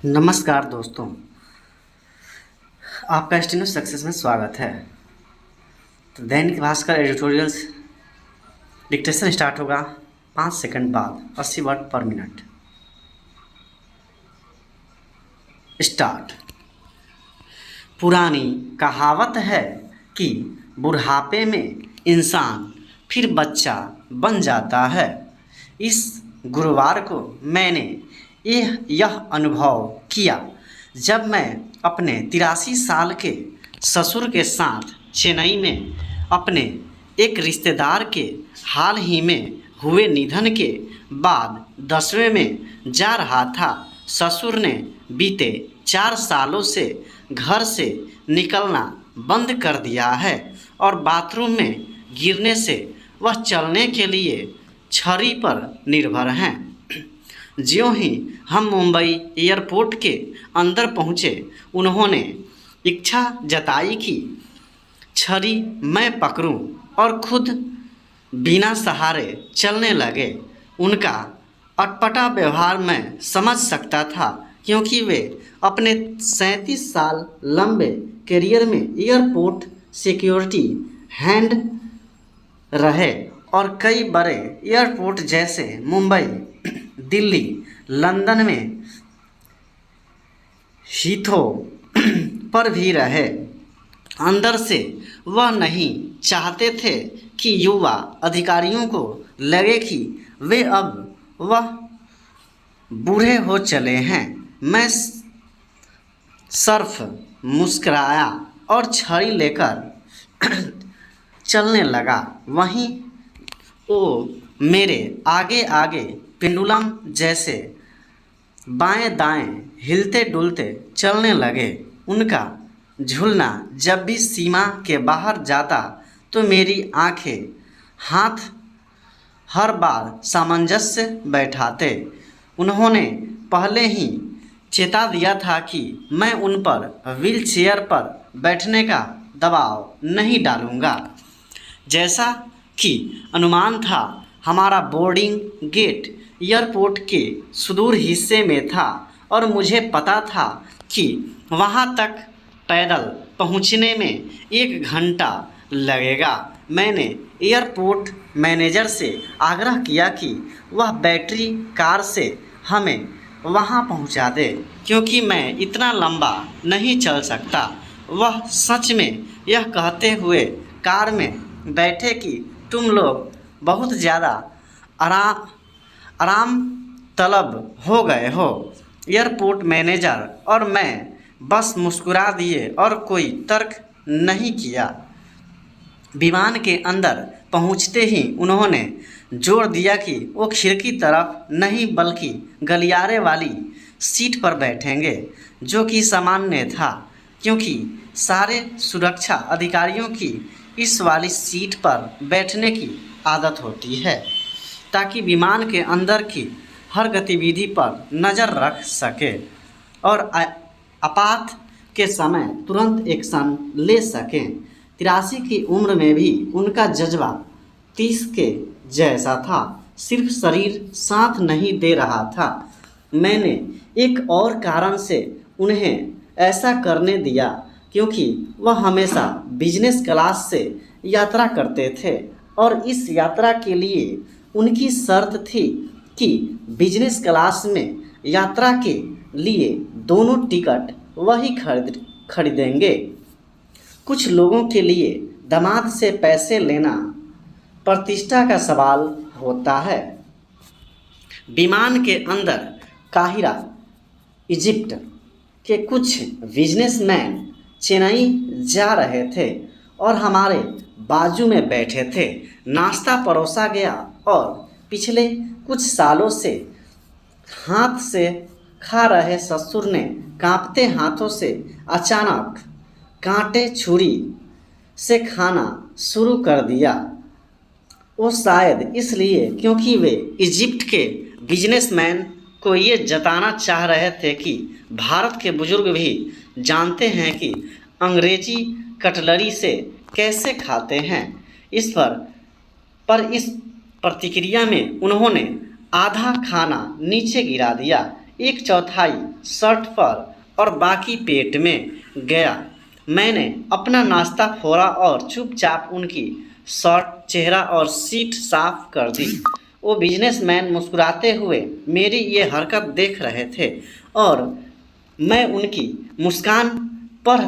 नमस्कार दोस्तों, आपका स्टेनो सक्सेस में स्वागत है। तो Dainik Bhaskar editorials dictation start होगा 5 सेकंड बाद। 80 वर्ड पर मिनट। स्टार्ट। पुरानी कहावत है कि बुढ़ापे में इंसान फिर बच्चा बन जाता है। इस गुरुवार को मैंने यह अनुभव किया जब मैं अपने 83 साल के ससुर के साथ चेन्नई में अपने एक रिश्तेदार के हाल ही में हुए निधन के बाद 10वें में जा रहा था। ससुर ने बीते 4 सालों से घर से निकलना बंद कर दिया है और बाथरूम में गिरने से वह चलने के लिए छड़ी पर निर्भर हैं। ज्यों ही हम मुंबई एयरपोर्ट के अंदर पहुँचे, उन्होंने इच्छा जताई कि छड़ी मैं पकड़ूं और खुद बिना सहारे चलने लगे। उनका अटपटा व्यवहार मैं समझ सकता था, क्योंकि वे अपने 37 साल लंबे करियर में एयरपोर्ट सिक्योरिटी हैंड रहे और कई बड़े एयरपोर्ट जैसे मुंबई, दिल्ली, लंदन में हीथ्रो पर भी रहे। अंदर से वह नहीं चाहते थे कि युवा अधिकारियों को लगे कि वे अब वह बूढ़े हो चले हैं। मैं सर्फ मुस्कराया और छड़ी लेकर चलने लगा। वहीं वो मेरे आगे आगे पेंडुलम जैसे बाएं दाएं हिलते डुलते चलने लगे। उनका झूलना जब भी सीमा के बाहर जाता तो मेरी आंखें हाथ हर बार सामंजस्य बैठाते। उन्होंने पहले ही चेता दिया था कि मैं उन पर व्हील चेयर पर बैठने का दबाव नहीं डालूंगा। जैसा कि अनुमान था, हमारा बोर्डिंग गेट एयरपोर्ट के सुदूर हिस्से में था और मुझे पता था कि वहां तक पैदल पहुंचने में 1 घंटा लगेगा। मैंने एयरपोर्ट मैनेजर से आग्रह किया कि वह बैटरी कार से हमें वहां पहुंचा दे, क्योंकि मैं इतना लंबा नहीं चल सकता। वह सच में यह कहते हुए कार में बैठे कि तुम लोग बहुत ज़्यादा आराम तलब हो गए हो। एयरपोर्ट मैनेजर और मैं बस मुस्कुरा दिए और कोई तर्क नहीं किया। विमान के अंदर पहुंचते ही उन्होंने जोर दिया कि वो खिड़की तरफ नहीं बल्कि गलियारे वाली सीट पर बैठेंगे, जो कि सामान्य था, क्योंकि सारे सुरक्षा अधिकारियों की इस वाली सीट पर बैठने की आदत होती है, ताकि विमान के अंदर की हर गतिविधि पर नज़र रख सके और आपात के समय तुरंत एक्शन ले सकें। 83 की उम्र में भी उनका जज्बा 30 के जैसा था, सिर्फ शरीर साथ नहीं दे रहा था। मैंने एक और कारण से उन्हें ऐसा करने दिया, क्योंकि वह हमेशा बिजनेस क्लास से यात्रा करते थे और इस यात्रा के लिए उनकी शर्त थी कि बिजनेस क्लास में यात्रा के लिए दोनों टिकट वही खरीदेंगे। कुछ लोगों के लिए दामाद से पैसे लेना प्रतिष्ठा का सवाल होता है। विमान के अंदर काहिरा, इजिप्ट के कुछ बिजनेसमैन चेन्नई जा रहे थे और हमारे बाजू में बैठे थे। नाश्ता परोसा गया और पिछले कुछ सालों से हाथ से खा रहे ससुर ने कांपते हाथों से अचानक कांटे छुरी से खाना शुरू कर दिया। वो शायद इसलिए क्योंकि वे इजिप्ट के बिजनेसमैन को ये जताना चाह रहे थे कि भारत के बुजुर्ग भी जानते हैं कि अंग्रेजी कटलरी से कैसे खाते हैं। इस प्रतिक्रिया में उन्होंने आधा खाना नीचे गिरा दिया। 1/4 शर्ट पर और बाकी पेट में गया। मैंने अपना नाश्ता फोड़ा और चुपचाप उनकी शर्ट, चेहरा और सीट साफ कर दी। वो बिजनेसमैन मुस्कुराते हुए मेरी ये हरकत देख रहे थे और मैं उनकी मुस्कान पढ़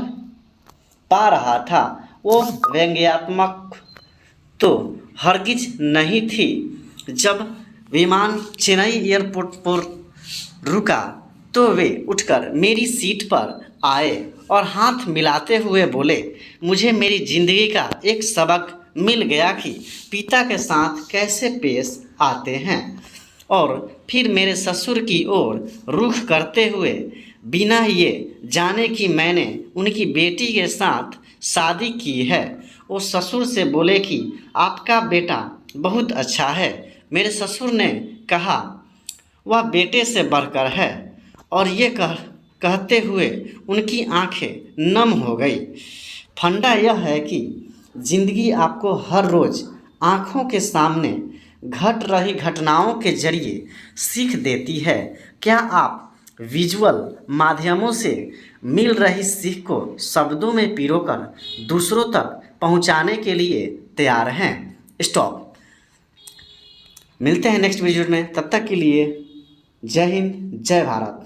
पा रहा था। वो व्यंग्यात्मक तो हरगिज नहीं थी। जब विमान चेन्नई एयरपोर्ट पर रुका तो वे उठकर मेरी सीट पर आए और हाथ मिलाते हुए बोले, मुझे मेरी ज़िंदगी का एक सबक मिल गया कि पिता के साथ कैसे पेश आते हैं। और फिर मेरे ससुर की ओर रुख करते हुए, बिना ये जाने कि मैंने उनकी बेटी के साथ शादी की है, वो ससुर से बोले कि आपका बेटा बहुत अच्छा है। मेरे ससुर ने कहा, वह बेटे से बढ़कर है। और ये कहते हुए उनकी आंखें नम हो गई। फंडा यह है कि ज़िंदगी आपको हर रोज़ आँखों के सामने घट रही घटनाओं के जरिए सीख देती है। क्या आप विजुअल माध्यमों से मिल रही सीख को शब्दों में पिरोकर दूसरों तक पहुंचाने के लिए तैयार हैं? स्टॉप। मिलते हैं नेक्स्ट वीडियो में, तब तक के लिए जय हिंद, जय भारत।